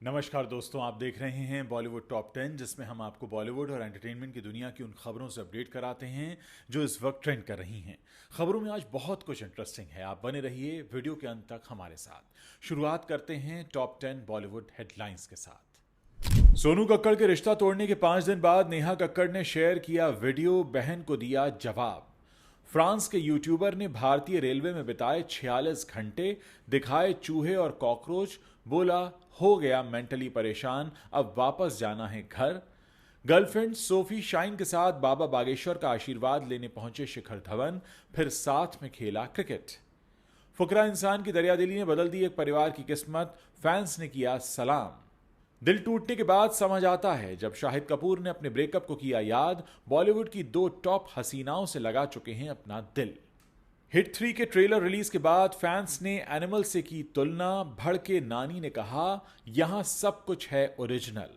नमस्कार दोस्तों, आप देख रहे हैं बॉलीवुड टॉप 10, जिसमें हम आपको बॉलीवुड और एंटरटेनमेंट की दुनिया की उन खबरों से अपडेट कराते हैं जो इस वक्त ट्रेंड कर रही हैं। खबरों में आज बहुत कुछ इंटरेस्टिंग है, आप बने रहिए वीडियो के अंत तक हमारे साथ। शुरुआत करते हैं टॉप 10 बॉलीवुड हेडलाइंस के साथ। सोनू कक्कड़ के रिश्ता तोड़ने के 5 दिन बाद नेहा कक्कड़ ने शेयर किया वीडियो, बहन को दिया जवाब। फ्रांस के यूट्यूबर ने भारतीय रेलवे में बिताए 46 घंटे, दिखाए चूहे और कॉकरोच, बोला हो गया मेंटली परेशान, अब वापस जाना है घर। गर्लफ्रेंड सोफी शाइन के साथ बाबा बागेश्वर का आशीर्वाद लेने पहुंचे शिखर धवन, फिर साथ में खेला क्रिकेट। फुकरा इंसान की दरियादिली ने बदल दी एक परिवार की किस्मत, फैंस ने किया सलाम। दिल टूटने के बाद समझ आता है, जब शाहिद कपूर ने अपने ब्रेकअप को किया याद, बॉलीवुड की 2 टॉप हसीनाओं से लगा चुके हैं अपना दिल। हिट 3 के ट्रेलर रिलीज के बाद फैंस ने एनिमल से की तुलना, भड़के नानी ने कहा यहां सब कुछ है ओरिजिनल।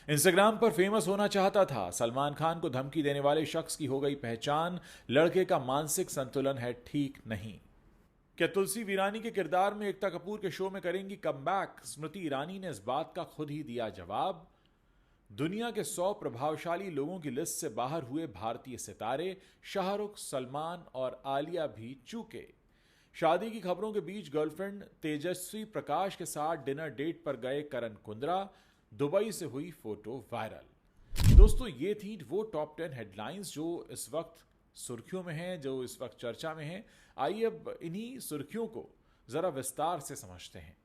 इंस्टाग्राम पर फेमस होना चाहता था, सलमान खान को धमकी देने वाले शख्स की हो गई पहचान, लड़के का मानसिक संतुलन है ठीक नहीं। क्या तुलसी वीरानी के किरदार में एकता कपूर के शो में करेंगी कमबैक? स्मृति ईरानी ने इस बात का खुद ही दिया जवाब। दुनिया के 100 प्रभावशाली लोगों की लिस्ट से बाहर हुए भारतीय सितारे, शाहरुख, सलमान और आलिया भी चूके। शादी की खबरों के बीच गर्लफ्रेंड तेजस्वी प्रकाश के साथ डिनर डेट पर गए करण कुंद्रा, दुबई से हुई फोटो वायरल। दोस्तों, ये थी वो टॉप 10 हेडलाइंस जो इस वक्त सुर्खियों में हैं, जो इस वक्त चर्चा में हैं। आइए अब इन्हीं सुर्खियों को जरा विस्तार से समझते हैं।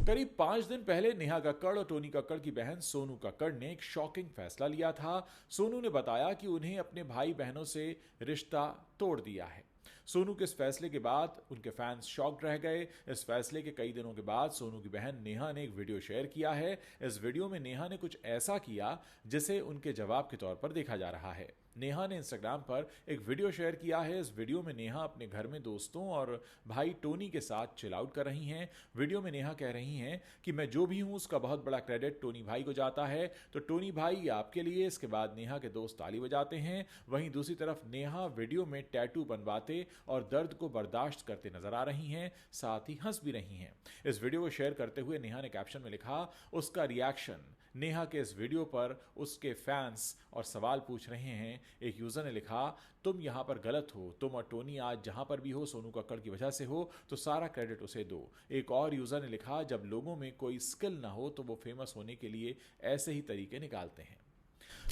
करीब 5 दिन पहले नेहा कक्कड़ और टोनी कक्कड़ की बहन सोनू कक्कड़ ने एक शॉकिंग फैसला लिया था। सोनू ने बताया कि उन्हें अपने भाई बहनों से रिश्ता तोड़ दिया है। सोनू के इस फैसले के बाद उनके फैंस शॉक्ड रह गए। इस फैसले के कई दिनों के बाद सोनू की बहन नेहा ने एक वीडियो शेयर किया है। इस वीडियो में नेहा ने कुछ ऐसा किया जिसे उनके जवाब के तौर पर देखा जा रहा है। नेहा ने इंस्टाग्राम पर एक वीडियो शेयर किया है। इस वीडियो में नेहा अपने घर में दोस्तों और भाई टोनी के साथ चिल आउट कर रही हैं। वीडियो में नेहा कह रही हैं कि मैं जो भी हूं उसका बहुत बड़ा क्रेडिट टोनी भाई को जाता है, तो टोनी भाई आपके लिए। इसके बाद नेहा के दोस्त ताली बजाते हैं। वहीं दूसरी तरफ नेहा वीडियो में टैटू बनवाते और दर्द को बर्दाश्त करते नजर आ रही हैं, साथ ही हंस भी रही हैं। इस वीडियो को शेयर करते हुए नेहा ने कैप्शन में लिखा उसका रिएक्शन। नेहा के इस वीडियो पर उसके फैंस और सवाल पूछ रहे हैं। एक यूजर ने लिखा तुम यहां पर गलत हो, तुम और टोनी आज जहां पर भी हो सोनू कक्कड़ की वजह से हो, तो सारा क्रेडिट उसे दो। एक और यूजर ने लिखा जब लोगों में कोई स्किल ना हो तो वो फेमस होने के लिए ऐसे ही तरीके निकालते हैं।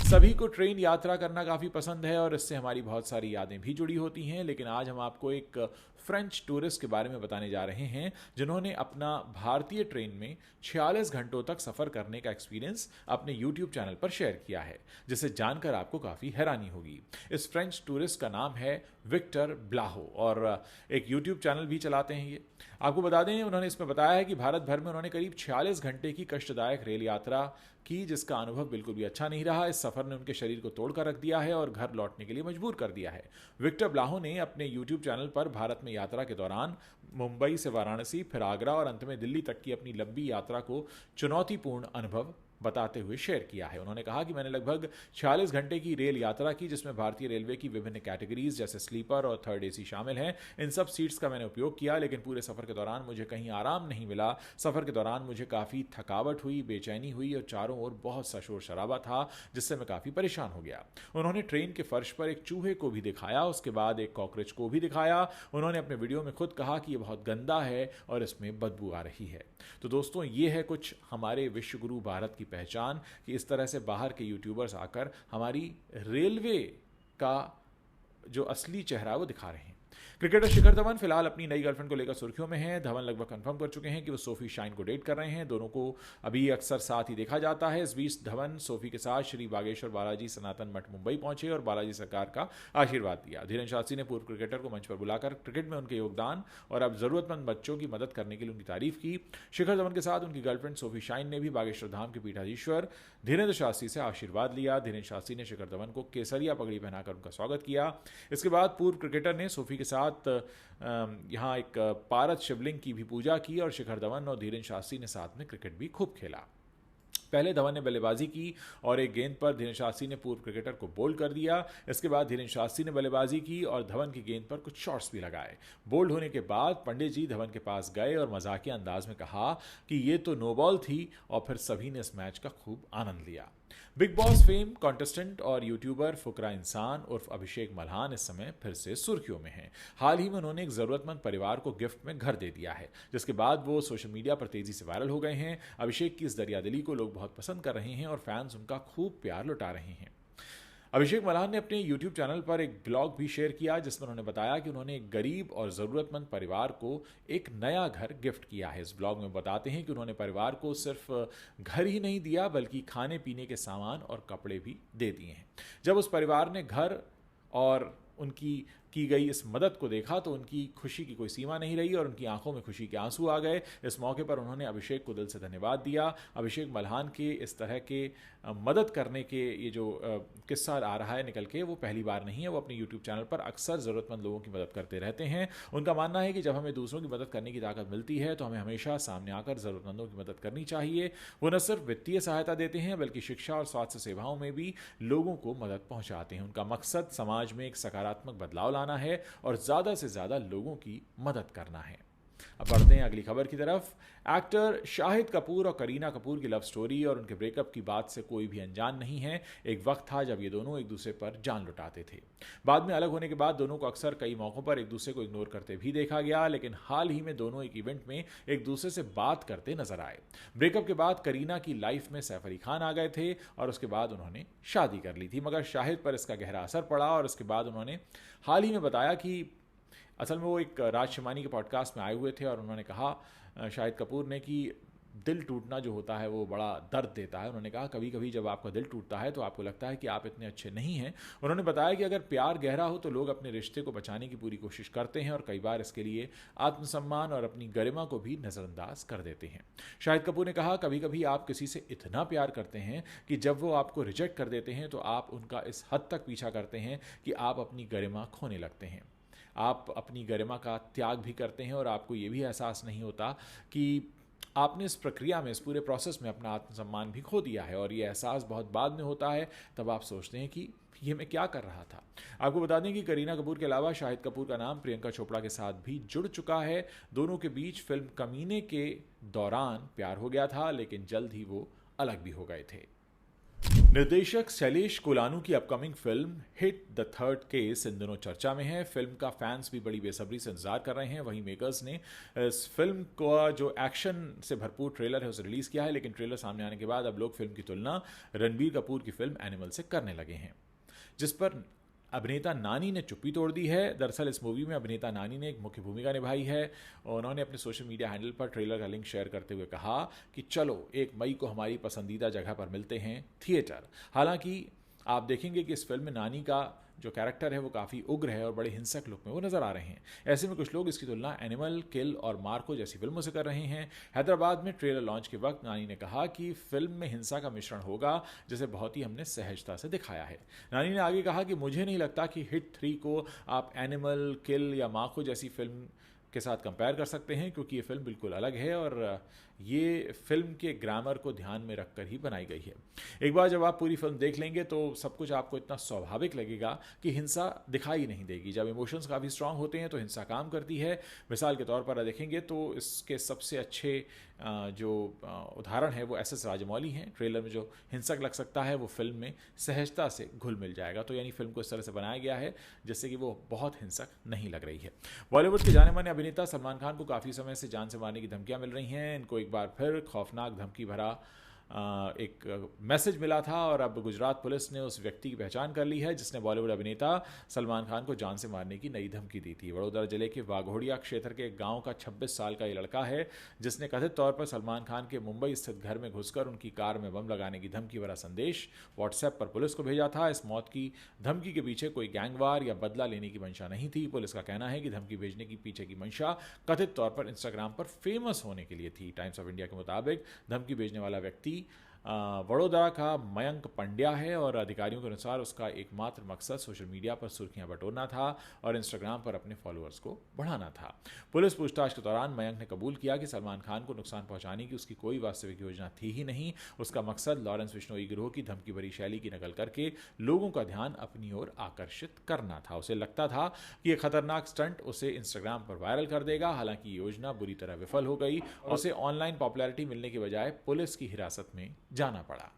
सभी को ट्रेन यात्रा करना काफ़ी पसंद है और इससे हमारी बहुत सारी यादें भी जुड़ी होती हैं, लेकिन आज हम आपको एक फ्रेंच टूरिस्ट के बारे में बताने जा रहे हैं जिन्होंने अपना भारतीय ट्रेन में 46 घंटों तक सफ़र करने का एक्सपीरियंस अपने यूट्यूब चैनल पर शेयर किया है, जिसे जानकर आपको काफ़ी हैरानी होगी। इस फ्रेंच टूरिस्ट का नाम है विक्टर ब्लाहो और एक यूट्यूब चैनल भी चलाते हैं ये। आपको बता दें, उन्होंने इसमें बताया है कि भारत भर में उन्होंने करीब 46 घंटे की कष्टदायक रेल यात्रा की, जिसका अनुभव बिल्कुल भी अच्छा नहीं रहा। इस सफर ने उनके शरीर को तोड़कर रख दिया है और घर लौटने के लिए मजबूर कर दिया है। विक्टर ब्लाहो ने अपने यूट्यूब चैनल पर भारत में यात्रा के दौरान मुंबई से वाराणसी, फिर आगरा और अंत में दिल्ली तक की अपनी लंबी यात्रा को चुनौतीपूर्ण अनुभव बताते हुए शेयर किया है। उन्होंने कहा कि मैंने लगभग 46 घंटे की रेल यात्रा की, जिसमें भारतीय रेलवे की विभिन्न कैटेगरीज जैसे स्लीपर और थर्ड एसी शामिल हैं। इन सब सीट्स का मैंने उपयोग किया, लेकिन पूरे सफर के दौरान मुझे कहीं आराम नहीं मिला। सफर के दौरान मुझे काफ़ी थकावट हुई, बेचैनी हुई और चारों ओर बहुत सा शोर शराबा था, जिससे मैं काफ़ी परेशान हो गया। उन्होंने ट्रेन के फर्श पर एक चूहे को भी दिखाया, उसके बाद एक कॉकरोच को भी दिखाया। उन्होंने अपने वीडियो में खुद कहा कि यह बहुत गंदा है और इसमें बदबू आ रही है। तो दोस्तों, ये है कुछ हमारे विश्वगुरु भारत की पहचान कि इस तरह से बाहर के यूट्यूबर्स आकर हमारी रेलवे का जो असली चेहरा है वो दिखा रहे हैं। क्रिकेटर शिखर धवन फिलहाल अपनी नई गर्लफ्रेंड को लेकर सुर्खियों में हैं। धवन लगभग कंफर्म कर चुके हैं कि वो सोफी शाइन को डेट कर रहे हैं। दोनों को अभी अक्सर साथ ही देखा जाता है। इस बीच धवन सोफी के साथ श्री बागेश्वर बालाजी सनातन मठ मुंबई पहुंचे और बालाजी सरकार का आशीर्वाद दिया। धीरेन शास्त्री ने पूर्व क्रिकेटर को मंच पर बुलाकर क्रिकेट में उनके योगदान और अब जरूरतमंद बच्चों की मदद करने के लिए उनकी तारीफ की। शिखर धवन के साथ उनकी गर्लफ्रेंड सोफी शाइन ने भी बागेश्वर धाम के पीठाधीश्वर धीरेन्द्र शास्त्री से आशीर्वाद लिया। धीरेन्द्र शास्त्री ने शिखर धवन को केसरिया पगड़ी पहनाकर उनका स्वागत किया। इसके बाद पूर्व क्रिकेटर ने सोफी के साथ यहाँ एक पारद शिवलिंग की भी पूजा की और शिखर धवन और धीरेन्द्र शास्त्री ने साथ में क्रिकेट भी खूब खेला। पहले धवन ने बल्लेबाजी की और एक गेंद पर धीरेन्द्र शास्त्री ने पूर्व क्रिकेटर को बोल्ड कर दिया। इसके बाद धीरेन्द्र शास्त्री ने बल्लेबाजी की और धवन की गेंद पर कुछ शॉट्स भी लगाए। बोल्ड होने के बाद पंडित जी धवन के पास गए और मजाकिया अंदाज में कहा कि ये तो नो बॉल थी, और फिर सभी ने इस मैच का खूब आनंद लिया। बिग बॉस फेम कॉन्टेस्टेंट और यूट्यूबर फुकरा इंसान उर्फ अभिषेक मल्हान इस समय फिर से सुर्खियों में हैं। हाल ही में उन्होंने एक जरूरतमंद परिवार को गिफ्ट में घर दे दिया है, जिसके बाद वो सोशल मीडिया पर तेजी से वायरल हो गए हैं। अभिषेक की इस दरियादिली को लोग बहुत पसंद कर रहे हैं और फैंस उनका खूब प्यार लुटा रहे हैं। अभिषेक मल्हान ने अपने YouTube चैनल पर एक ब्लॉग भी शेयर किया, जिसमें उन्होंने बताया कि उन्होंने एक गरीब और ज़रूरतमंद परिवार को एक नया घर गिफ्ट किया है। इस ब्लॉग में बताते हैं कि उन्होंने परिवार को सिर्फ घर ही नहीं दिया, बल्कि खाने पीने के सामान और कपड़े भी दे दिए हैं। जब उस परिवार ने घर और उनकी की गई इस मदद को देखा तो उनकी खुशी की कोई सीमा नहीं रही और उनकी आंखों में खुशी के आंसू आ गए। इस मौके पर उन्होंने अभिषेक को दिल से धन्यवाद दिया। अभिषेक मल्हान के इस तरह के मदद करने के ये जो किस्सा आ रहा है निकल के, वो पहली बार नहीं है। वो अपने यूट्यूब चैनल पर अक्सर ज़रूरतमंद लोगों की मदद करते रहते हैं। उनका मानना है कि जब हमें दूसरों की मदद करने की ताकत मिलती है तो हमें हमेशा सामने आकर ज़रूरतमंदों की मदद करनी चाहिए। वो न सिर्फ वित्तीय सहायता देते हैं, बल्कि शिक्षा और स्वास्थ्य सेवाओं में भी लोगों को मदद पहुंचाते हैं। उनका मकसद समाज में एक सकारात्मक बदलाव लाना है और ज़्यादा से ज़्यादा लोगों की मदद करना है। अब बढ़ते हैं अगली खबर की तरफ। एक्टर शाहिद कपूर और करीना कपूर की लव स्टोरी और उनके ब्रेकअप की बात से कोई भी अनजान नहीं है। एक वक्त था जब ये दोनों एक दूसरे पर जान लुटाते थे। बाद में अलग होने के बाद दोनों को अक्सर कई मौकों पर एक दूसरे को इग्नोर करते भी देखा गया, लेकिन हाल ही में दोनों एक इवेंट में एक दूसरे से बात करते नजर आए। ब्रेकअप के बाद करीना की लाइफ में सैफ अली खान आ गए थे और उसके बाद उन्होंने शादी कर ली थी, मगर शाहिद पर इसका गहरा असर पड़ा और उसके बाद उन्होंने हाल ही में बताया कि असल में वो एक राज शमानी के पॉडकास्ट में आए हुए थे और उन्होंने कहा, शाहिद कपूर ने, कि दिल टूटना जो होता है वो बड़ा दर्द देता है। उन्होंने कहा कभी कभी जब आपका दिल टूटता है तो आपको लगता है कि आप इतने अच्छे नहीं हैं। उन्होंने बताया कि अगर प्यार गहरा हो तो लोग अपने रिश्ते को बचाने की पूरी कोशिश करते हैं और कई बार इसके लिए आत्मसम्मान और अपनी गरिमा को भी नज़रअंदाज कर देते हैं। शाहिद कपूर ने कहा, कभी कभी आप किसी से इतना प्यार करते हैं कि जब वो आपको रिजेक्ट कर देते हैं तो आप उनका इस हद तक पीछा करते हैं कि आप अपनी गरिमा खोने लगते हैं। आप अपनी गरिमा का त्याग भी करते हैं और आपको ये भी एहसास नहीं होता कि आपने इस प्रक्रिया में, इस पूरे प्रोसेस में अपना आत्मसम्मान भी खो दिया है, और ये एहसास बहुत बाद में होता है। तब आप सोचते हैं कि ये मैं क्या कर रहा था। आपको बता दें कि करीना कपूर के अलावा शाहिद कपूर का नाम प्रियंका चोपड़ा के साथ भी जुड़ चुका है। दोनों के बीच फिल्म कमीने के दौरान प्यार हो गया था, लेकिन जल्द ही वो अलग भी हो गए थे। निर्देशक शैलेश कोलानू की upcoming film hit the third case in दिनों चर्चा में है। फिल्म का फैंस भी बड़ी बेसब्री से इंतजार कर रहे हैं। वहीं मेकर्स ने इस फिल्म का जो एक्शन से भरपूर ट्रेलर है उसे रिलीज किया है, लेकिन ट्रेलर सामने आने के बाद अब लोग फिल्म की तुलना रणबीर कपूर की फिल्म एनिमल से करने लगे हैं, जिस पर अभिनेता नानी ने चुप्पी तोड़ दी है। दरअसल इस मूवी में अभिनेता नानी ने एक मुख्य भूमिका निभाई है और उन्होंने अपने सोशल मीडिया हैंडल पर ट्रेलर का लिंक शेयर करते हुए कहा कि चलो 1 मई को हमारी पसंदीदा जगह पर मिलते हैं, थिएटर। हालांकि आप देखेंगे कि इस फिल्म में नानी का जो कैरेक्टर है वो काफ़ी उग्र है और बड़े हिंसक लुक में वो नज़र आ रहे हैं। ऐसे में कुछ लोग इसकी तुलना एनिमल, किल और मार्को जैसी फिल्मों से कर रहे हैं। हैदराबाद में ट्रेलर लॉन्च के वक्त नानी ने कहा कि फिल्म में हिंसा का मिश्रण होगा, जिसे बहुत ही हमने सहजता से दिखाया है। नानी ने आगे कहा कि मुझे नहीं लगता कि हिट 3 को आप एनिमल, किल या मार्को जैसी फिल्म के साथ कंपेयर कर सकते हैं, क्योंकि ये फिल्म बिल्कुल अलग है और ये फिल्म के ग्रामर को ध्यान में रखकर ही बनाई गई है। एक बार जब आप पूरी फिल्म देख लेंगे तो सब कुछ आपको इतना स्वाभाविक लगेगा कि हिंसा दिखाई नहीं देगी। जब इमोशंस काफ़ी स्ट्रांग होते हैं तो हिंसा काम करती है। मिसाल के तौर पर देखेंगे तो इसके सबसे अच्छे जो उदाहरण है वो एस राजमौली हैं। ट्रेलर में जो हिंसक लग सकता है वो फिल्म में सहजता से घुल मिल जाएगा। तो यानी फिल्म को इस तरह से बनाया गया है जिससे कि वो बहुत हिंसक नहीं लग रही है। बॉलीवुड के जाने माने अभिनेता सलमान खान को काफ़ी समय से जान से मारने की धमकियां मिल रही हैं। इनको एक बार फिर खौफनाक धमकी भरा एक मैसेज मिला था और अब गुजरात पुलिस ने उस व्यक्ति की पहचान कर ली है जिसने बॉलीवुड अभिनेता सलमान खान को जान से मारने की नई धमकी दी थी। वडोदरा जिले के वाघोड़िया क्षेत्र के गांव का 26 साल का ये लड़का है जिसने कथित तौर पर सलमान खान के मुंबई स्थित घर में घुसकर उनकी कार में बम लगाने की धमकी भरा संदेश व्हाट्सएप पर पुलिस को भेजा था। इस मौत की धमकी के पीछे कोई गैंगवार या बदला लेने की मंशा नहीं थी। पुलिस का कहना है कि धमकी भेजने की पीछे की मंशा कथित तौर पर इंस्टाग्राम पर फेमस होने के लिए थी। टाइम्स ऑफ इंडिया के मुताबिक धमकी भेजने वाला व्यक्ति वडोदरा का मयंक पंड्या है और अधिकारियों के अनुसार उसका एकमात्र मकसद सोशल मीडिया पर सुर्खियां बटोरना था और इंस्टाग्राम पर अपने फॉलोअर्स को बढ़ाना था। पुलिस पूछताछ के दौरान मयंक ने कबूल किया कि सलमान खान को नुकसान पहुंचाने की उसकी कोई वास्तविक योजना थी ही नहीं। उसका मकसद लॉरेंस बिश्नोई गिरोह की धमकी भरी शैली की नकल करके लोगों का ध्यान अपनी ओर आकर्षित करना था। उसे लगता था कि यह खतरनाक स्टंट उसे इंस्टाग्राम पर वायरल कर देगा। हालांकि योजना बुरी तरह विफल हो गई और उसे ऑनलाइन पॉपुलैरिटी मिलने के बजाय पुलिस की हिरासत में जाना पड़ा।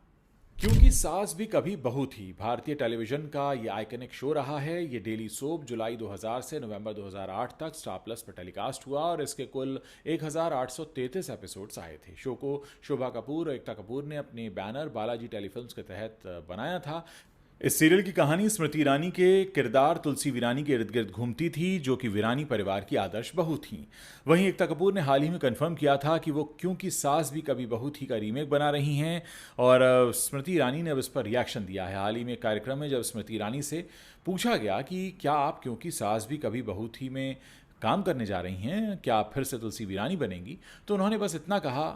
क्योंकि सास भी कभी बहू थी भारतीय टेलीविजन का ये आइकनिक शो रहा है। ये डेली सोप जुलाई 2000 से नवंबर 2008 तक स्टार प्लस पर टेलीकास्ट हुआ और इसके कुल 1833 एपिसोड्स आए थे। शो को शोभा कपूर और एकता कपूर ने अपने बैनर बालाजी टेलीफिल्म्स के तहत बनाया था। इस सीरियल की कहानी स्मृति ईरानी के किरदार तुलसी वीरानी के इर्द गिर्द घूमती थी, जो कि वीरानी परिवार की आदर्श बहू थीं। वहीं एकता कपूर ने हाल ही में कंफर्म किया था कि वो क्योंकि सास भी कभी बहू थी का रीमेक बना रही हैं और स्मृति ईरानी ने अब इस पर रिएक्शन दिया है। हाल ही में एक कार्यक्रम में जब स्मृति ईरानी से पूछा गया कि क्या आप क्योंकि सास भी कभी बहू थी में काम करने जा रही हैं, क्या आप फिर से तुलसी वीरानी बनेंगी, तो उन्होंने बस इतना कहा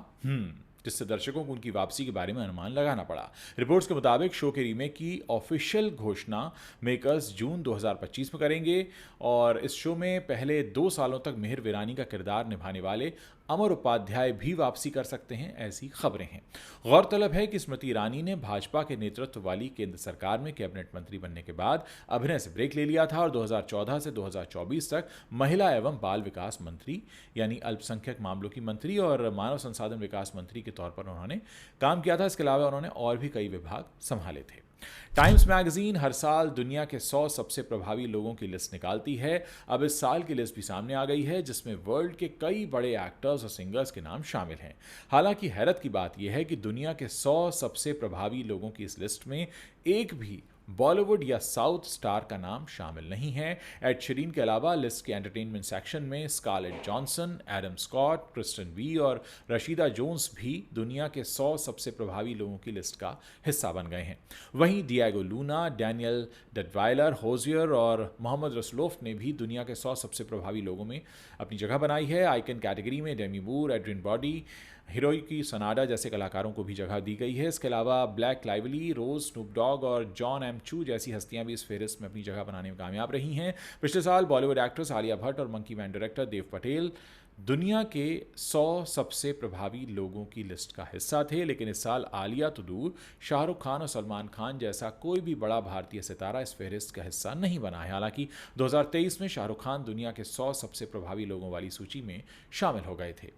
जिससे दर्शकों को उनकी वापसी के बारे में अनुमान लगाना पड़ा। रिपोर्ट्स के मुताबिक शो के रीमेक की ऑफिशियल घोषणा मेकर्स जून 2025 में करेंगे और इस शो में पहले 2 सालों तक मिहिर वीरानी का किरदार निभाने वाले अमर उपाध्याय भी वापसी कर सकते हैं, ऐसी खबरें हैं। गौरतलब है कि स्मृति ईरानी ने भाजपा के नेतृत्व वाली केंद्र सरकार में कैबिनेट मंत्री बनने के बाद अभिनय से ब्रेक ले लिया था और 2014 से 2024 तक महिला एवं बाल विकास मंत्री यानी अल्पसंख्यक मामलों की मंत्री और मानव संसाधन विकास मंत्री के तौर पर उन्होंने काम किया था। इसके अलावा उन्होंने और भी कई विभाग संभाले थे। टाइम्स मैगजीन हर साल दुनिया के 100 सबसे प्रभावी लोगों की लिस्ट निकालती है। अब इस साल की लिस्ट भी सामने आ गई है, जिसमें वर्ल्ड के कई बड़े एक्टर्स और सिंगर्स के नाम शामिल हैं। हालांकि हैरत की बात यह है कि दुनिया के 100 सबसे प्रभावी लोगों की इस लिस्ट में एक भी बॉलीवुड या साउथ स्टार का नाम शामिल नहीं है। एड शीरन के अलावा लिस्ट के एंटरटेनमेंट सेक्शन में Scarlett Johansson, Adam Scott, Kristen Wiig और रशीदा जोन्स भी दुनिया के 100 सबसे प्रभावी लोगों की लिस्ट का हिस्सा बन गए हैं। वहीं डिएगो लूना, डैनियल डेडवाइलर, होजियर और मोहम्मद रसलोफ ने भी दुनिया के 100 सबसे प्रभावी लोगों में अपनी जगह बनाई है। आइकन कैटेगरी में डेमी मूर, एड्रियन ब्रॉडी, हिरोयुकी सनाडा जैसे कलाकारों को भी जगह दी गई है। इसके अलावा ब्लैक लाइवली, रोज, स्नूप डॉग और जॉन एम चू जैसी हस्तियां भी इस फेहरिस्त में अपनी जगह बनाने में कामयाब रही हैं। पिछले साल बॉलीवुड एक्ट्रेस आलिया भट्ट और monkey man director Dev Patel दुनिया के 100 सबसे प्रभावी लोगों की लिस्ट का हिस्सा थे, लेकिन इस साल आलिया तो दूर, शाहरुख खान और सलमान खान जैसा कोई भी बड़ा भारतीय सितारा इस फहरिस्त का हिस्सा नहीं बना है। हालांकि 2023 में शाहरुख खान दुनिया के 100 सबसे प्रभावी लोगों वाली सूची में शामिल हो गए थे।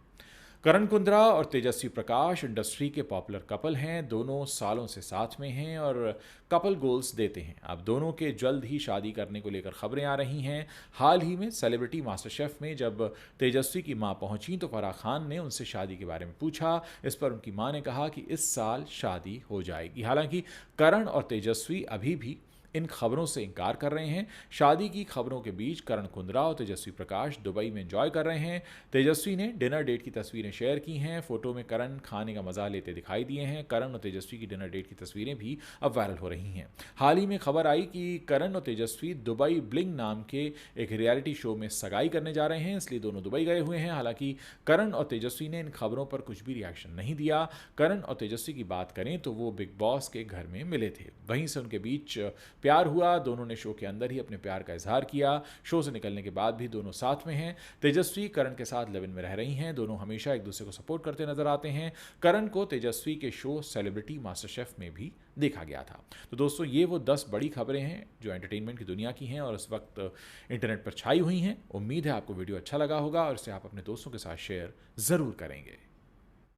करण कुंद्रा और तेजस्वी प्रकाश इंडस्ट्री के पॉपुलर कपल हैं। दोनों सालों से साथ में हैं और कपल गोल्स देते हैं। अब दोनों के जल्द ही शादी करने को लेकर खबरें आ रही हैं। हाल ही में सेलिब्रिटी मास्टर शेफ में जब तेजस्वी की मां पहुंची तो फराह खान ने उनसे शादी के बारे में पूछा। इस पर उनकी मां ने कहा कि इस साल शादी हो जाएगी। हालांकि करण और तेजस्वी अभी भी इन खबरों से इनकार कर रहे हैं। शादी की खबरों के बीच करण कुंद्रा और तेजस्वी प्रकाश दुबई में एंजॉय कर रहे हैं। तेजस्वी ने डिनर डेट की तस्वीरें शेयर की हैं। फोटो में करण खाने का मजा लेते दिखाई दिए हैं। करण और तेजस्वी की डिनर डेट की तस्वीरें भी अब वायरल हो रही हैं। हाल ही में खबर आई कि करण और तेजस्वी दुबई ब्लिंग नाम के एक रियलिटी शो में सगाई करने जा रहे हैं, इसलिए दोनों दुबई गए हुए हैं। हालांकि करण और तेजस्वी ने इन खबरों पर कुछ भी रिएक्शन नहीं दिया। करण और तेजस्वी की बात करें तो वो बिग बॉस के घर में मिले थे, वहीं से उनके बीच प्यार हुआ। दोनों ने शो के अंदर ही अपने प्यार का इजहार किया। शो से निकलने के बाद भी दोनों साथ में हैं। तेजस्वी करण के साथ लिव इन में रह रही हैं। दोनों हमेशा एक दूसरे को सपोर्ट करते नजर आते हैं। करण को तेजस्वी के शो सेलिब्रिटी मास्टर शेफ में भी देखा गया था। तो दोस्तों, ये वो 10 बड़ी खबरें हैं जो एंटरटेनमेंट की दुनिया की हैं और इस वक्त इंटरनेट पर छाई हुई हैं। उम्मीद है आपको वीडियो अच्छा लगा होगा और इसे आप अपने दोस्तों के साथ शेयर जरूर करेंगे।